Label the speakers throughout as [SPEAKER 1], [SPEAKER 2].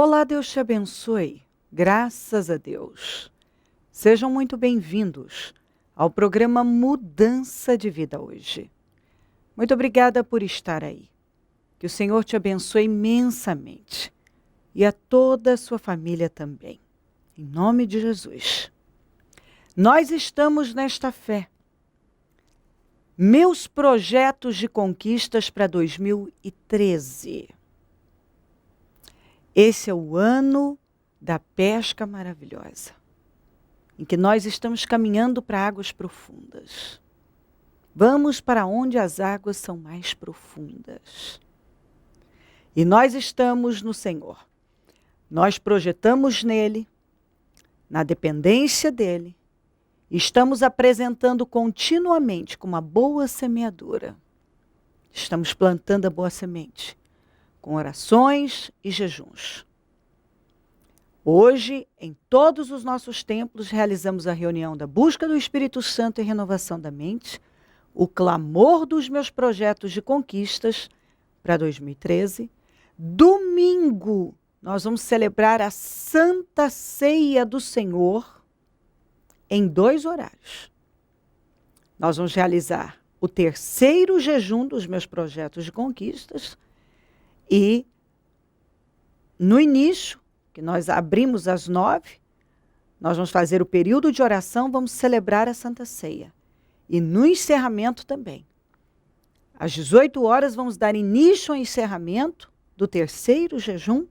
[SPEAKER 1] Olá, Deus te abençoe. Graças a Deus. Sejam muito bem-vindos ao programa Mudança de Vida hoje. Muito obrigada por estar aí. Que o Senhor te abençoe imensamente e a toda a sua família também. Em nome de Jesus. Nós estamos nesta fé. Meus projetos de conquistas para 2013. Esse é o ano da pesca maravilhosa, em que nós estamos caminhando para águas profundas. Vamos para onde as águas são mais profundas. E nós estamos no Senhor. Nós projetamos nele, na dependência dele, e estamos apresentando continuamente com uma boa semeadura. Estamos plantando a boa semente, com orações e jejuns. Hoje, em todos os nossos templos, realizamos a reunião da busca do Espírito Santo e renovação da mente, o clamor dos meus projetos de conquistas para 2013. Domingo, nós vamos celebrar a Santa Ceia do Senhor em 2 horários. Nós vamos realizar o terceiro jejum dos meus projetos de conquistas e, no início, que nós abrimos às 9, nós vamos fazer o período de oração, vamos celebrar a Santa Ceia. E no encerramento também. Às 18 horas, vamos dar início ao encerramento do terceiro jejum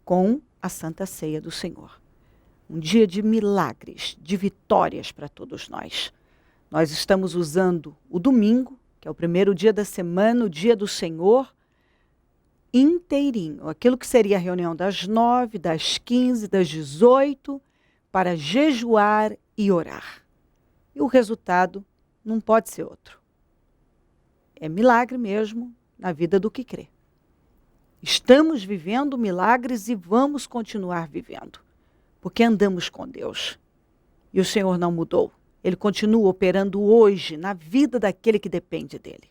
[SPEAKER 1] com a Santa Ceia do Senhor. Um dia de milagres, de vitórias para todos nós. Nós estamos usando o domingo, que é o primeiro dia da semana, o dia do Senhor, inteirinho. Aquilo que seria a reunião das 9, das 15, das 18, para jejuar e orar. E o resultado não pode ser outro. É milagre mesmo na vida do que crê. Estamos vivendo milagres e vamos continuar vivendo. Porque andamos com Deus. E o Senhor não mudou. Ele continua operando hoje na vida daquele que depende dele.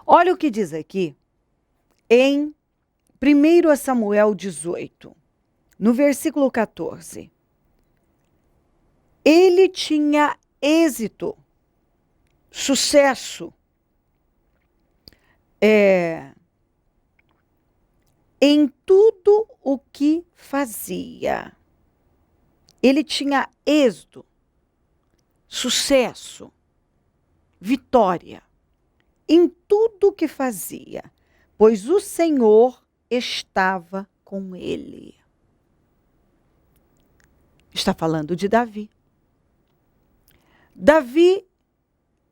[SPEAKER 1] Olha o que diz aqui em 1 Samuel 18, no versículo 14. Ele tinha êxito, sucesso, em tudo o que fazia. Ele tinha êxito, sucesso, vitória, em tudo o que fazia, pois o Senhor estava com ele. Está falando de Davi. Davi,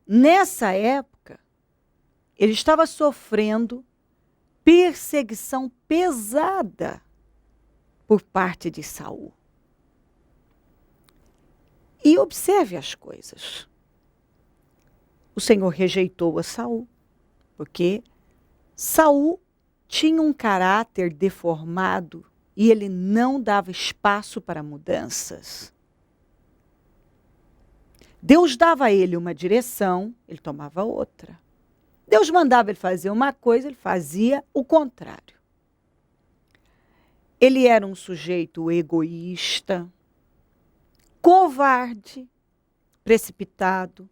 [SPEAKER 1] nessa época, ele estava sofrendo perseguição pesada por parte de Saul. E observe as coisas. O Senhor rejeitou a Saul, porque Saul tinha um caráter deformado e ele não dava espaço para mudanças. Deus dava a ele uma direção, ele tomava outra. Deus mandava ele fazer uma coisa, ele fazia o contrário. Ele era um sujeito egoísta, covarde, precipitado,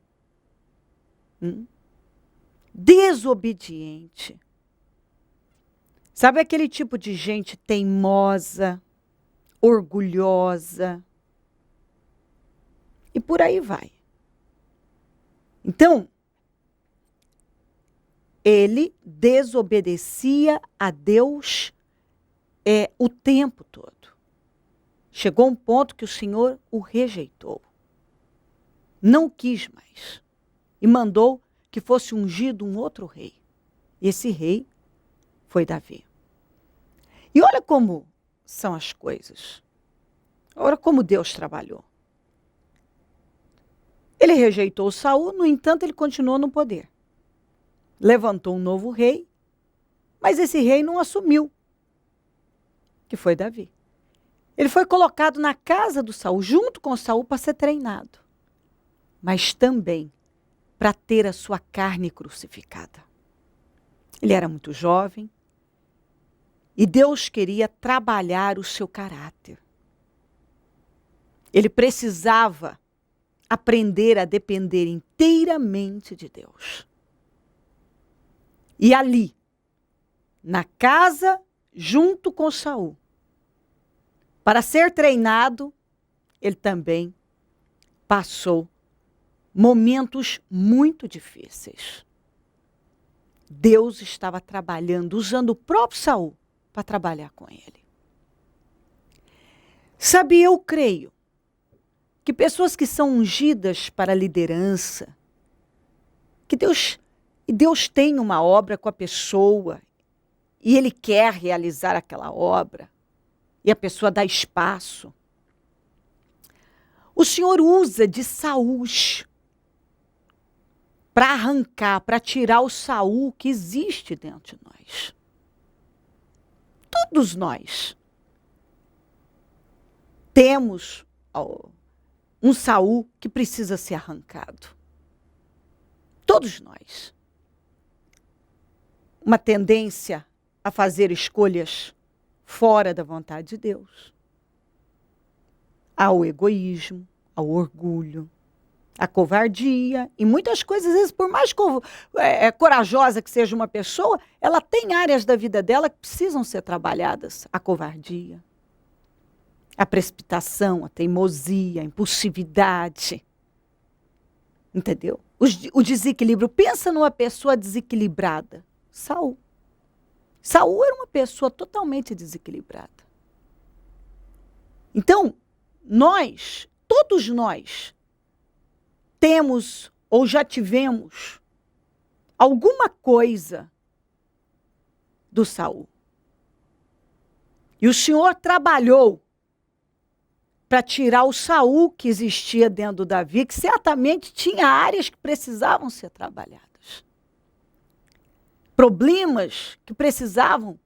[SPEAKER 1] desobediente. Sabe aquele tipo de gente teimosa, orgulhosa? E por aí vai. Então, ele desobedecia a Deus o tempo todo. Chegou um ponto que o Senhor o rejeitou. Não quis mais. E mandou que fosse ungido um outro rei. Esse rei foi Davi. E olha como são as coisas. Olha como Deus trabalhou. Ele rejeitou Saul, no entanto, ele continuou no poder. Levantou um novo rei, mas esse rei não assumiu, que foi Davi. Ele foi colocado na casa do Saul, junto com Saul, para ser treinado, mas também para ter a sua carne crucificada. Ele era muito jovem E Deus queria trabalhar o seu caráter. Ele precisava aprender a depender inteiramente de Deus. E ali, na casa, junto com Saul, para ser treinado, ele também passou momentos muito difíceis. Deus estava trabalhando, usando o próprio Saul para trabalhar com ele. Sabe, eu creio que pessoas que são ungidas para a liderança, que Deus tem uma obra com a pessoa e Ele quer realizar aquela obra, e a pessoa dá espaço. O Senhor usa de Saul para arrancar, para tirar o Saul que existe dentro de nós. Todos nós temos um Saul que precisa ser arrancado. Todos nós. Uma tendência a fazer escolhas fora da vontade de Deus. Ao egoísmo, ao orgulho, à covardia, e muitas coisas, às vezes, por mais corajosa que seja uma pessoa, ela tem áreas da vida dela que precisam ser trabalhadas. A covardia, a precipitação, a teimosia, a impulsividade. Entendeu? O desequilíbrio. Pensa numa pessoa desequilibrada. Saul. Saul era uma pessoa totalmente desequilibrada. Então, todos nós, temos ou já tivemos alguma coisa do Saul. E o Senhor trabalhou para tirar o Saul que existia dentro do Davi, que certamente tinha áreas que precisavam ser trabalhadas. Problemas que precisavam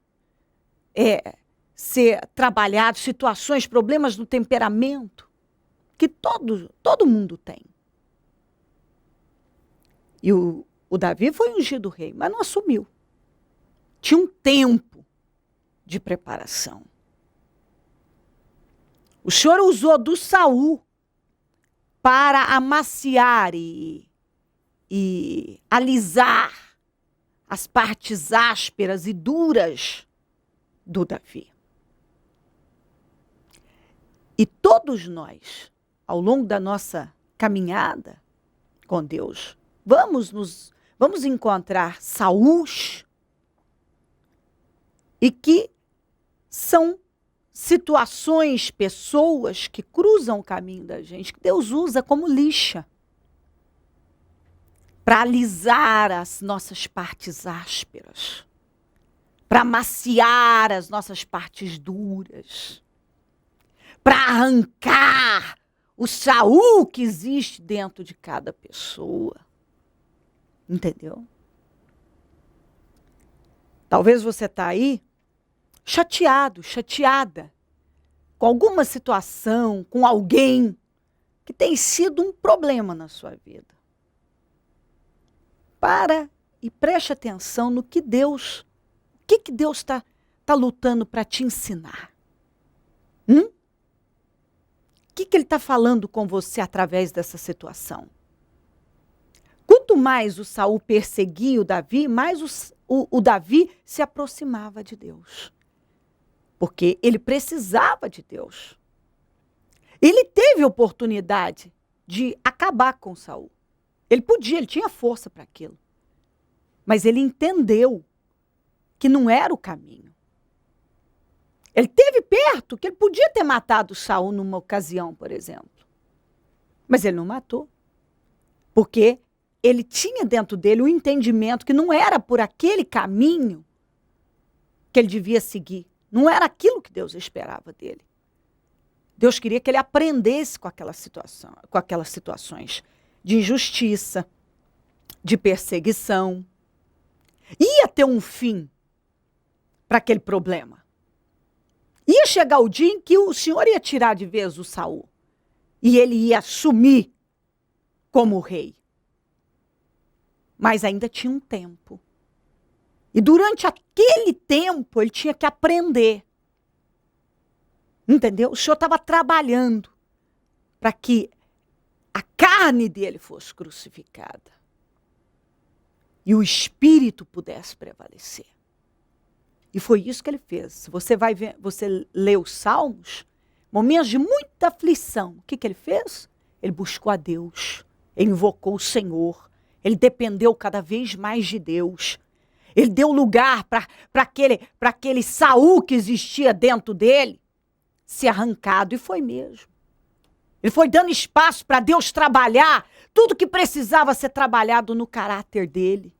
[SPEAKER 1] ser trabalhados, situações, problemas do temperamento, que todo mundo tem. E o Davi foi ungido rei, mas não assumiu. Tinha um tempo de preparação. O Senhor usou do Saul para amaciar e alisar as partes ásperas e duras do Davi. E todos nós, ao longo da nossa caminhada com Deus, vamos encontrar Saúls e que são situações, pessoas que cruzam o caminho da gente, que Deus usa como lixa para alisar as nossas partes ásperas, para amaciar as nossas partes duras, para arrancar o Saul que existe dentro de cada pessoa. Entendeu? Talvez você está aí chateado, chateada, com alguma situação, com alguém que tem sido um problema na sua vida. Para e preste atenção no que Deus está lutando para te ensinar. O que Ele está falando com você através dessa situação? Quanto mais o Saul perseguia o Davi, mais o Davi se aproximava de Deus. Porque ele precisava de Deus. Ele teve oportunidade de acabar com Saul. Ele tinha força para aquilo. Mas ele entendeu que não era o caminho. Ele esteve perto, que ele podia ter matado Saul numa ocasião, por exemplo. Mas ele não matou. Porque ele tinha dentro dele o entendimento que não era por aquele caminho que ele devia seguir. Não era aquilo que Deus esperava dele. Deus queria que ele aprendesse com aquelas situações de injustiça, de perseguição. Ia ter um fim para aquele problema. Ia chegar o dia em que o Senhor ia tirar de vez o Saul. E ele ia assumir como rei. Mas ainda tinha um tempo. E durante aquele tempo, ele tinha que aprender. Entendeu? O Senhor estava trabalhando para que a carne dele fosse crucificada e o espírito pudesse prevalecer. E foi isso que ele fez. Se você vai ver, você lê os Salmos, momentos de muita aflição, o que ele fez? Ele buscou a Deus, ele invocou o Senhor, ele dependeu cada vez mais de Deus. Ele deu lugar para aquele Saul que existia dentro dele ser arrancado, e foi mesmo. Ele foi dando espaço para Deus trabalhar tudo que precisava ser trabalhado no caráter dele.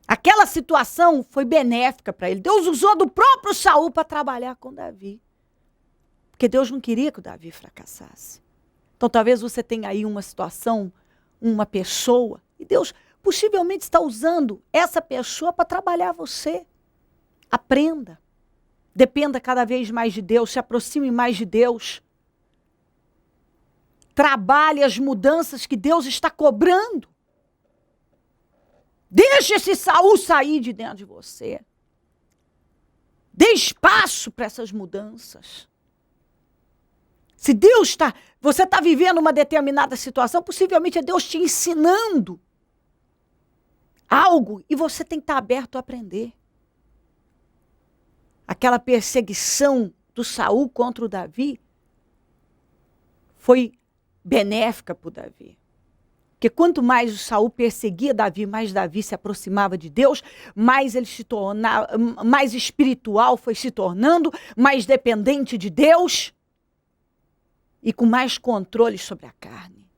[SPEAKER 1] Aquela situação foi benéfica para ele. Deus usou do próprio Saul para trabalhar com Davi. Porque Deus não queria que o Davi fracassasse. Então talvez você tenha aí uma situação, uma pessoa, e Deus possivelmente está usando essa pessoa para trabalhar você. Aprenda. Dependa cada vez mais de Deus, se aproxime mais de Deus. Trabalhe as mudanças que Deus está cobrando. Deixe esse Saul sair de dentro de você. Dê espaço para essas mudanças. Se Deus está, você está vivendo uma determinada situação, possivelmente é Deus te ensinando algo e você tem que estar aberto a aprender. Aquela perseguição do Saul contra o Davi foi benéfica para o Davi. Porque quanto mais o Saul perseguia Davi, mais Davi se aproximava de Deus, mais ele se tornava, mais espiritual foi se tornando, mais dependente de Deus e com mais controle sobre a carne.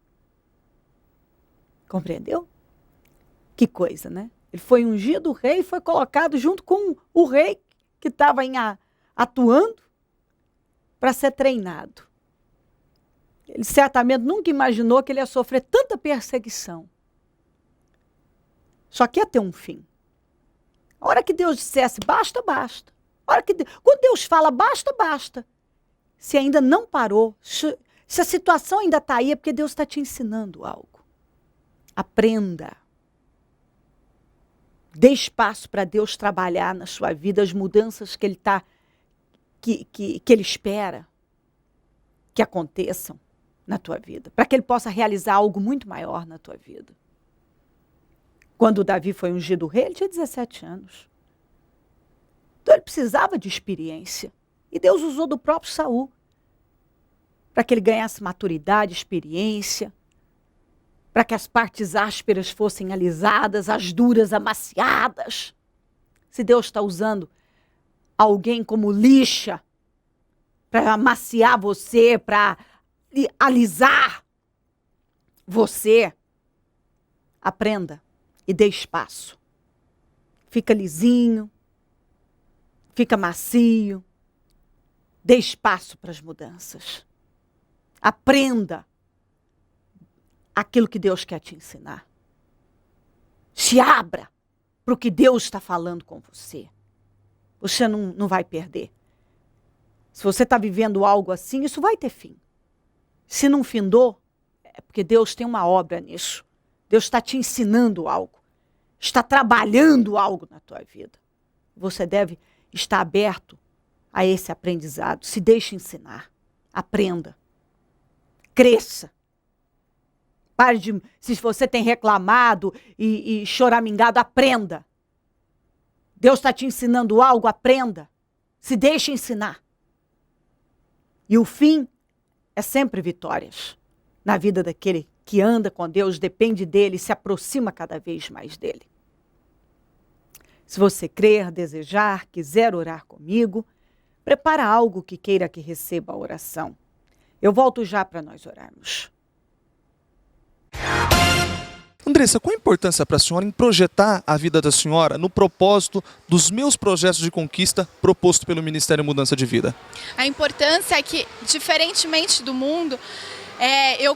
[SPEAKER 1] Compreendeu? Que coisa, né? Ele foi ungido rei e foi colocado junto com o rei que estava atuando para ser treinado. Ele certamente nunca imaginou que ele ia sofrer tanta perseguição. Só que ia ter um fim. A hora que Deus dissesse basta, basta. Quando Deus fala basta, basta. Se ainda não parou, se a situação ainda está aí, é porque Deus está te ensinando algo. Aprenda. Dê espaço para Deus trabalhar na sua vida as mudanças que Ele espera que aconteçam na tua vida, para que Ele possa realizar algo muito maior na tua vida. Quando Davi foi ungido rei, ele tinha 17 anos. Então ele precisava de experiência. E Deus usou do próprio Saul para que ele ganhasse maturidade, experiência, para que as partes ásperas fossem alisadas, as duras amaciadas. Se Deus está usando alguém como lixa para amaciar você, para alisar você, aprenda e dê espaço. Fica lisinho, fica macio, dê espaço para as mudanças. Aprenda aquilo que Deus quer te ensinar. Se abra para o que Deus está falando com você. Você não vai perder. Se você está vivendo algo assim, isso vai ter fim. Se não findou, é porque Deus tem uma obra nisso. Deus está te ensinando algo. Está trabalhando algo na tua vida. Você deve estar aberto a esse aprendizado. Se deixe ensinar. Aprenda. Cresça. Pare de, se você tem reclamado e choramingado, aprenda. Deus está te ensinando algo, aprenda. Se deixe ensinar. E o fim é sempre vitórias. Na vida daquele que anda com Deus, depende dele, se aproxima cada vez mais dele. Se você crer, desejar, quiser orar comigo, prepara algo que queira que receba a oração. Eu volto já para nós orarmos.
[SPEAKER 2] Andressa, qual a importância para a senhora em projetar a vida da senhora no propósito dos meus projetos de conquista proposto pelo Ministério Mudança de Vida?
[SPEAKER 3] A importância é que, diferentemente do mundo, eu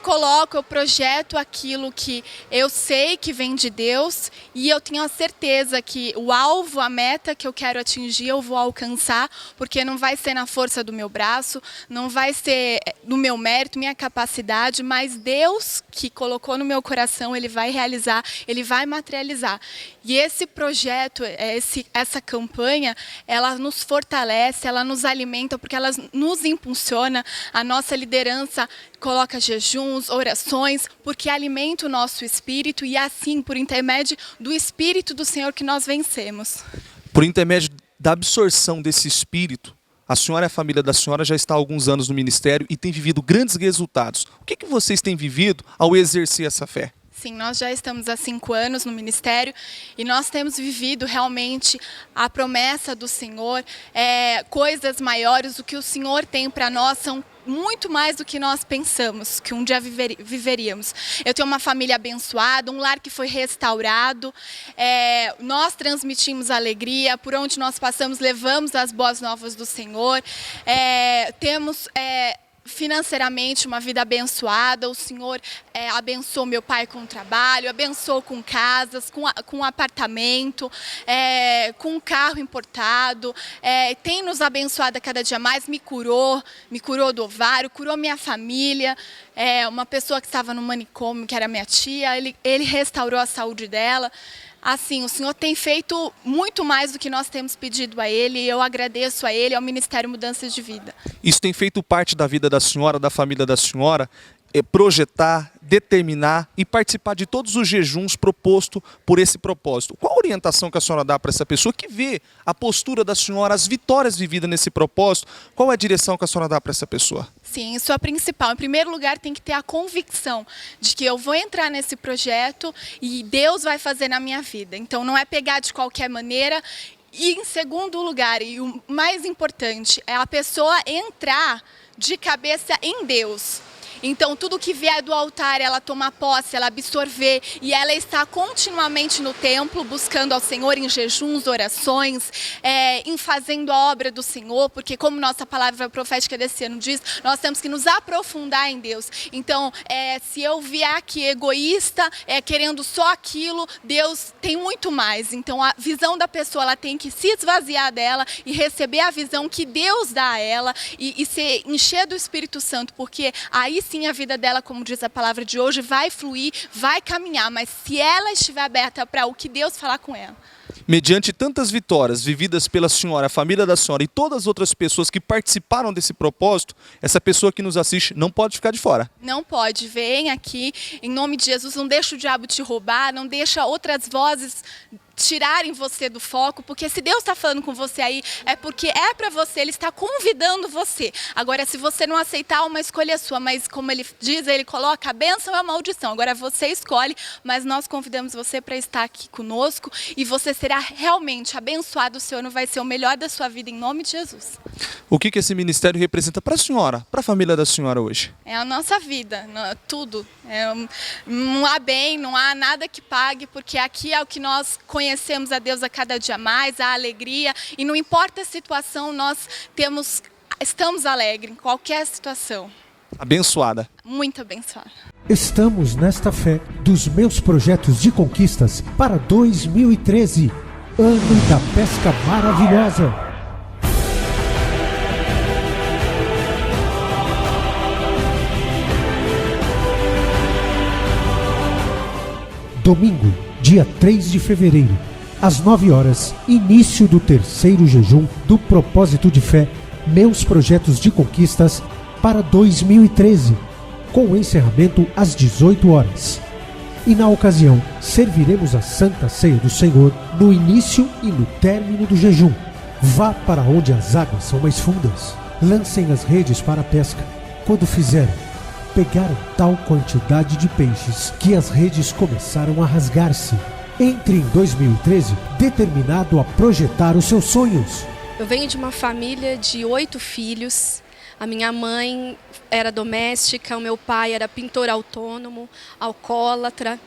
[SPEAKER 3] projeto aquilo que eu sei que vem de Deus e eu tenho a certeza que o alvo, a meta que eu quero atingir, eu vou alcançar, porque não vai ser na força do meu braço, não vai ser no meu mérito, minha capacidade, mas Deus que colocou no meu coração, Ele vai realizar, Ele vai materializar. E esse projeto, essa campanha, ela nos fortalece, ela nos alimenta, porque ela nos impulsiona. A nossa liderança coloca jejuns, orações, porque alimenta o nosso espírito e assim, por intermédio do Espírito do Senhor, que nós vencemos.
[SPEAKER 2] Por intermédio da absorção desse espírito, a senhora e a família da senhora já está há alguns anos no ministério e tem vivido grandes resultados. O que vocês têm vivido ao exercer essa fé?
[SPEAKER 3] Sim, nós já estamos há 5 anos no ministério e nós temos vivido realmente a promessa do Senhor, coisas maiores. O que o Senhor tem para nós são muito mais do que nós pensamos que um dia viveríamos. Eu tenho uma família abençoada, um lar que foi restaurado, nós transmitimos alegria, por onde nós passamos levamos as boas novas do Senhor, temos financeiramente uma vida abençoada. O Senhor abençoou meu pai com trabalho, abençoou com casas, com apartamento, com um carro importado, tem nos abençoado a cada dia mais, me curou do ovário, curou minha família, uma pessoa que estava no manicômio, que era minha tia, ele restaurou a saúde dela. Assim, o Senhor tem feito muito mais do que nós temos pedido a Ele, e eu agradeço a Ele, ao Ministério Mudanças de Vida.
[SPEAKER 2] Isso tem feito parte da vida da senhora, da família da senhora, projetar, determinar e participar de todos os jejuns propostos por esse propósito. Qual a orientação que a senhora dá para essa pessoa que vê a postura da senhora, as vitórias vividas nesse propósito? Qual é a direção que a senhora dá para essa pessoa?
[SPEAKER 3] Sim, isso é a principal. Em primeiro lugar, tem que ter a convicção de que eu vou entrar nesse projeto e Deus vai fazer na minha vida. Então, não é pegar de qualquer maneira. E em segundo lugar, e o mais importante, é a pessoa entrar de cabeça em Deus. Então, tudo que vier do altar, ela tomar posse, ela absorver, e ela está continuamente no templo, buscando ao Senhor em jejuns, orações, em fazendo a obra do Senhor, porque como nossa palavra profética desse ano diz, nós temos que nos aprofundar em Deus. Então, se eu vier aqui egoísta, querendo só aquilo, Deus tem muito mais. Então, a visão da pessoa, ela tem que se esvaziar dela e receber a visão que Deus dá a ela e se encher do Espírito Santo, porque aí sim a vida dela, como diz a palavra de hoje, vai fluir, vai caminhar, mas se ela estiver aberta para o que Deus falar com ela.
[SPEAKER 2] Mediante tantas vitórias vividas pela senhora, a família da senhora e todas as outras pessoas que participaram desse propósito, essa pessoa que nos assiste não pode ficar de fora.
[SPEAKER 3] Não pode. Vem aqui, em nome de Jesus, não deixa o diabo te roubar, não deixa outras vozes tirarem você do foco, porque se Deus está falando com você aí, é porque é para você, Ele está convidando você. Agora, se você não aceitar, uma escolha sua, mas como Ele diz, Ele coloca a bênção e a maldição. Agora você escolhe, mas nós convidamos você para estar aqui conosco e você será realmente abençoado. O Senhor vai ser o melhor da sua vida, em nome de Jesus.
[SPEAKER 2] O que esse ministério representa para a senhora, para a família da senhora hoje?
[SPEAKER 3] É a nossa vida, tudo. Não há bem, não há nada que pague, porque aqui é o que nós conhecemos a Deus a cada dia mais, a alegria, e não importa a situação, nós estamos alegres em qualquer situação.
[SPEAKER 2] Abençoada.
[SPEAKER 3] Muito abençoada.
[SPEAKER 4] Estamos nesta fé dos meus projetos de conquistas para 2013, ano da pesca maravilhosa. Domingo, dia 3 de fevereiro, às 9 horas, início do terceiro jejum do propósito de fé, meus projetos de conquistas para 2013, com encerramento às 18 horas. E na ocasião, serviremos a Santa Ceia do Senhor no início e no término do jejum. Vá para onde as águas são mais fundas. Lancem as redes para a pesca. Quando fizerem, pegaram tal quantidade de peixes que as redes começaram a rasgar-se. Entre em 2013 determinado a projetar os seus sonhos.
[SPEAKER 5] Eu venho de uma família de 8 filhos. A minha mãe era doméstica, o meu pai era pintor autônomo, alcoólatra.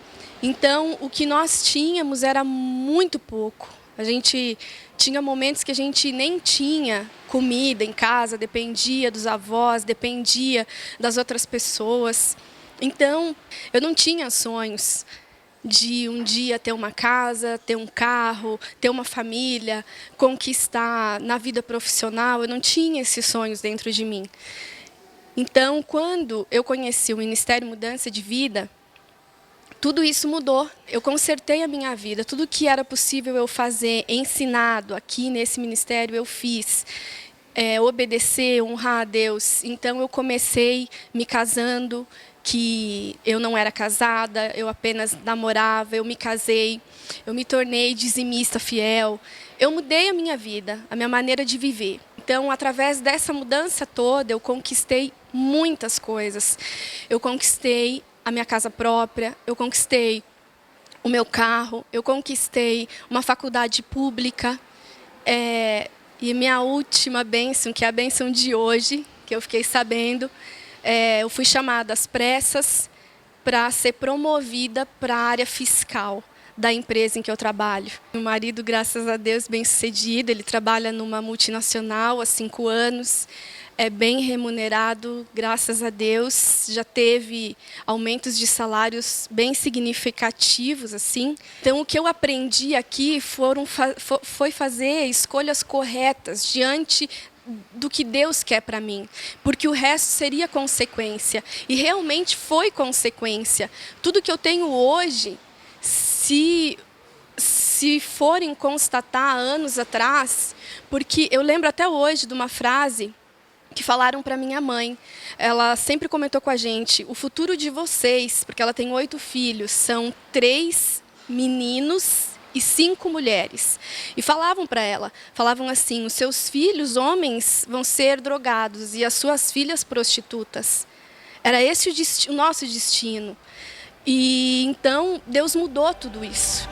[SPEAKER 5] Então, o que nós tínhamos era muito pouco. A gente tinha momentos que a gente nem tinha comida em casa, dependia dos avós, dependia das outras pessoas. Então, eu não tinha sonhos de um dia ter uma casa, ter um carro, ter uma família, conquistar na vida profissional. Eu não tinha esses sonhos dentro de mim. Então, quando eu conheci o Ministério Mudança de Vida, tudo isso mudou. Eu consertei a minha vida. Tudo que era possível eu fazer, ensinado aqui nesse ministério, eu fiz. Obedecer, honrar a Deus. Então eu comecei me casando, que eu não era casada, eu apenas namorava, eu me casei, eu me tornei dizimista fiel. Eu mudei a minha vida, a minha maneira de viver. Então, através dessa mudança toda, eu conquistei muitas coisas. Eu conquistei a minha casa própria, eu conquistei o meu carro, eu conquistei uma faculdade pública. E minha última bênção, que é a bênção de hoje, que eu fiquei sabendo, eu fui chamada às pressas para ser promovida para a área fiscal da empresa em que eu trabalho. Meu marido, graças a Deus, bem-sucedido, ele trabalha numa multinacional há 5 anos, é bem remunerado, graças a Deus, já teve aumentos de salários bem significativos, assim. Então, o que eu aprendi aqui foi fazer escolhas corretas diante do que Deus quer para mim, porque o resto seria consequência, e realmente foi consequência. Tudo que eu tenho hoje, se forem constatar anos atrás, porque eu lembro até hoje de uma frase que falaram para minha mãe. Ela sempre comentou com a gente: o futuro de vocês, porque ela tem 8 filhos, são 3 meninos e 5 mulheres. E falavam para ela, falavam assim: os seus filhos homens vão ser drogados e as suas filhas prostitutas. Era esse o nosso destino. E então Deus mudou tudo isso.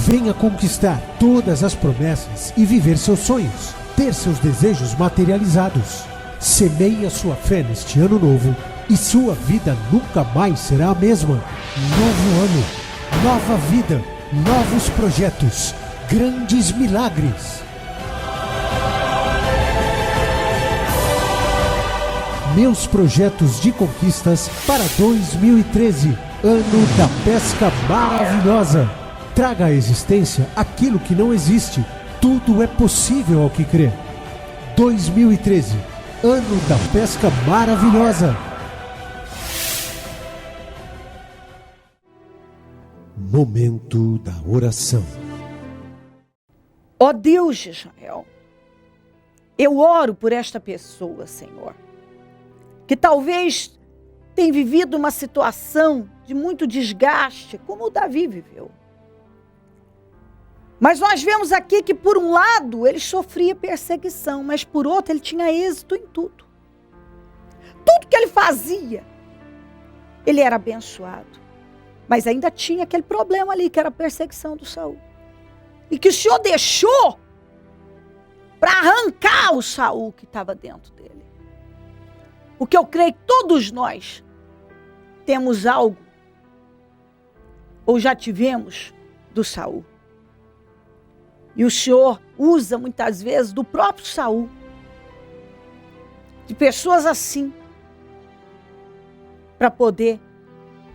[SPEAKER 4] Venha conquistar todas as promessas e viver seus sonhos, ter seus desejos materializados. Semeie a sua fé neste ano novo e sua vida nunca mais será a mesma. Novo ano, nova vida, novos projetos, grandes milagres. Meus projetos de conquistas para 2013, ano da pesca maravilhosa. Traga à existência aquilo que não existe. Tudo é possível ao que crê. 2013, ano da pesca maravilhosa. Momento da oração.
[SPEAKER 1] Ó Deus de Israel, eu oro por esta pessoa, Senhor, que talvez tenha vivido uma situação de muito desgaste, como o Davi viveu. Mas nós vemos aqui que, por um lado, ele sofria perseguição, mas por outro, ele tinha êxito em tudo. Tudo que ele fazia, ele era abençoado. Mas ainda tinha aquele problema ali, que era a perseguição do Saul. E que o Senhor deixou para arrancar o Saul que estava dentro dele. Porque eu creio que todos nós temos algo, ou já tivemos, do Saul. E o Senhor usa muitas vezes do próprio Saul, de pessoas assim, para poder,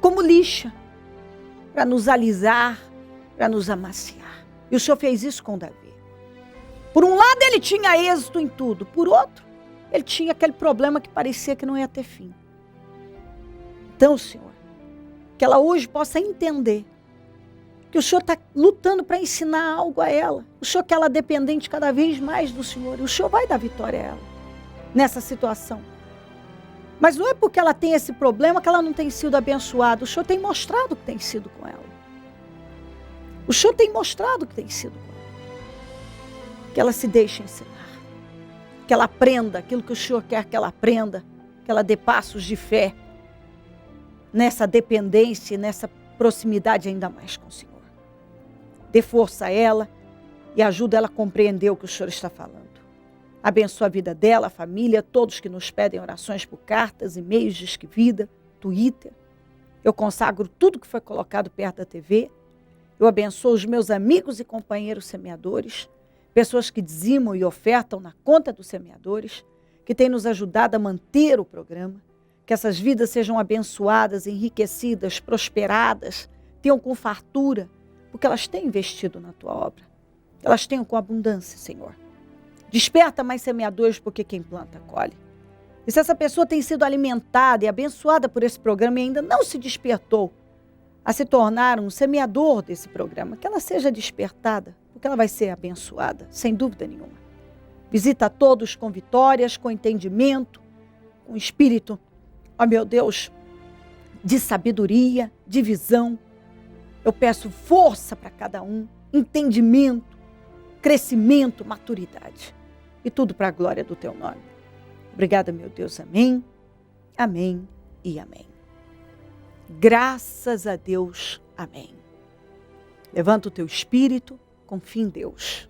[SPEAKER 1] como lixa, para nos alisar, para nos amaciar. E o Senhor fez isso com Davi. Por um lado ele tinha êxito em tudo, por outro ele tinha aquele problema que parecia que não ia ter fim. Então, Senhor, que ela hoje possa entender que o Senhor está lutando para ensinar algo a ela. O Senhor quer ela dependente cada vez mais do Senhor. E o Senhor vai dar vitória a ela nessa situação. Mas não é porque ela tem esse problema que ela não tem sido abençoada. O Senhor tem mostrado que tem sido com ela. O Senhor tem mostrado que tem sido com ela. Que ela se deixe ensinar. Que ela aprenda aquilo que o Senhor quer que ela aprenda. Que ela dê passos de fé nessa dependência, nessa proximidade ainda mais com o Senhor. Dê força a ela e ajuda ela a compreender o que o Senhor está falando. Abençoa a vida dela, a família, todos que nos pedem orações por cartas, e-mails, Disque Vida, Twitter. Eu consagro tudo que foi colocado perto da TV. Eu abençoo os meus amigos e companheiros semeadores, pessoas que dizimam e ofertam na conta dos semeadores, que têm nos ajudado a manter o programa. Que essas vidas sejam abençoadas, enriquecidas, prosperadas, tenham com fartura, porque elas têm investido na tua obra. Elas tenham com abundância, Senhor. Desperta mais semeadores, porque quem planta, colhe. E se essa pessoa tem sido alimentada e abençoada por esse programa e ainda não se despertou a se tornar um semeador desse programa, que ela seja despertada, porque ela vai ser abençoada, sem dúvida nenhuma. Visita a todos com vitórias, com entendimento, com espírito, ó meu Deus, de sabedoria, de visão. Eu peço força para cada um, entendimento, crescimento, maturidade. E tudo para a glória do teu nome. Obrigada, meu Deus. Amém, amém e amém. Graças a Deus. Amém. Levanta o teu espírito, confia em Deus.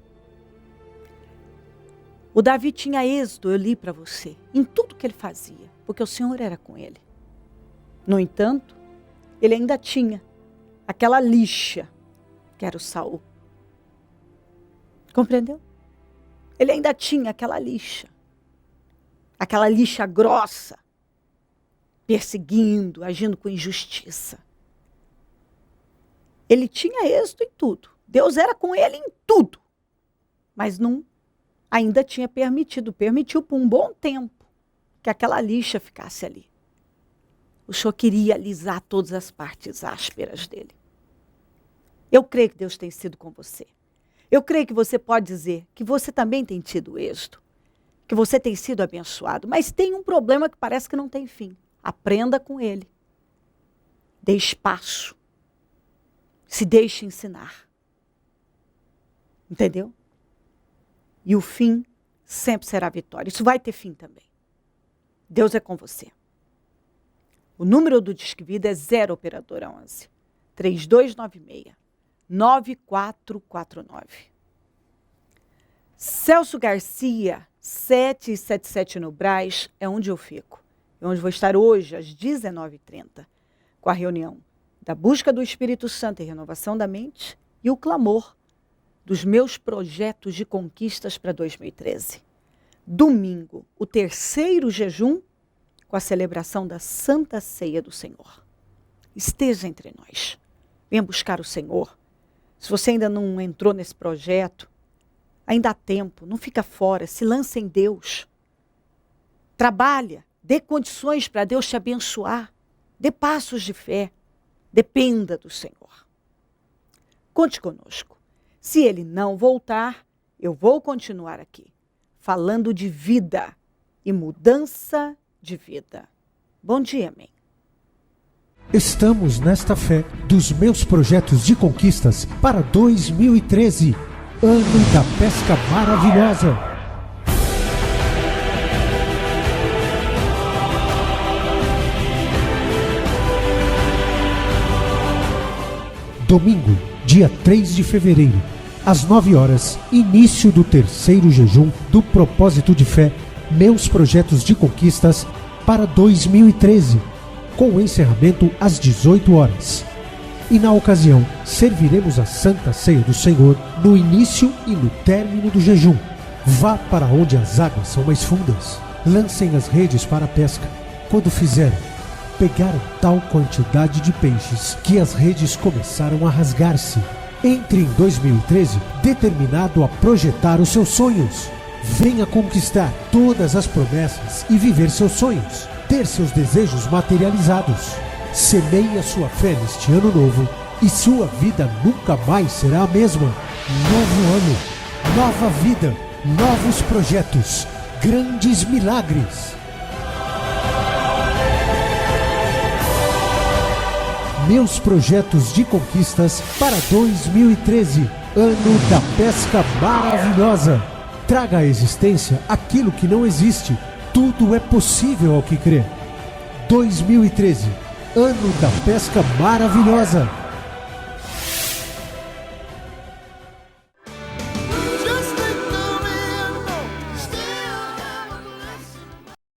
[SPEAKER 1] O Davi tinha êxito, eu li para você, em tudo que ele fazia, porque o Senhor era com ele. No entanto, ele ainda tinha aquela lixa, que era o Saul. Compreendeu? Ele ainda tinha aquela lixa grossa, perseguindo, agindo com injustiça. Ele tinha êxito em tudo. Deus era com ele em tudo. Mas não ainda tinha permitiu por um bom tempo que aquela lixa ficasse ali. O Senhor queria alisar todas as partes ásperas dele. Eu creio que Deus tem sido com você. Eu creio que você pode dizer que você também tem tido êxito, que você tem sido abençoado, mas tem um problema que parece que não tem fim. Aprenda com ele. Dê espaço. Se deixe ensinar. Entendeu? E o fim sempre será a vitória. Isso vai ter fim também. Deus é com você. O número do Disque Vida é 0 operadora 11 3296 9449. Celso Garcia, 777 no Brás, é onde eu fico. É onde vou estar hoje, às 19h30, com a reunião da busca do Espírito Santo e renovação da mente e o clamor dos meus projetos de conquistas para 2013. Domingo, o 3º jejum, com a celebração da Santa Ceia do Senhor. Esteja entre nós. Venha buscar o Senhor. Se você ainda não entrou nesse projeto, ainda há tempo, não fica fora, se lança em Deus. Trabalha, dê condições para Deus te abençoar. Dê passos de fé. Dependa do Senhor. Conte conosco. Se Ele não voltar, eu vou continuar aqui, falando de vida e mudança de vida. Bom dia, amém.
[SPEAKER 4] Estamos nesta fé dos meus projetos de conquistas para 2013, ano da pesca maravilhosa. Domingo, dia 3 de fevereiro, às 9 horas, início do 3º jejum do Propósito de Fé, meus projetos de conquistas para 2013, com o encerramento às 18 horas. E na ocasião, serviremos a Santa Ceia do Senhor no início e no término do jejum. Vá para onde as águas são mais fundas. Lancem as redes para a pesca. Quando fizerem, pegaram tal quantidade de peixes que as redes começaram a rasgar-se. Entre em 2013 determinado a projetar os seus sonhos. Venha conquistar todas as promessas e viver seus sonhos, ter seus desejos materializados. Semeie a sua fé neste ano novo e sua vida nunca mais será a mesma. Novo ano, nova vida, novos projetos, grandes milagres. Meus projetos de conquistas para 2013, ano da pesca maravilhosa. Traga à existência aquilo que não existe. Tudo é possível ao que crê. 2013, ano da pesca maravilhosa.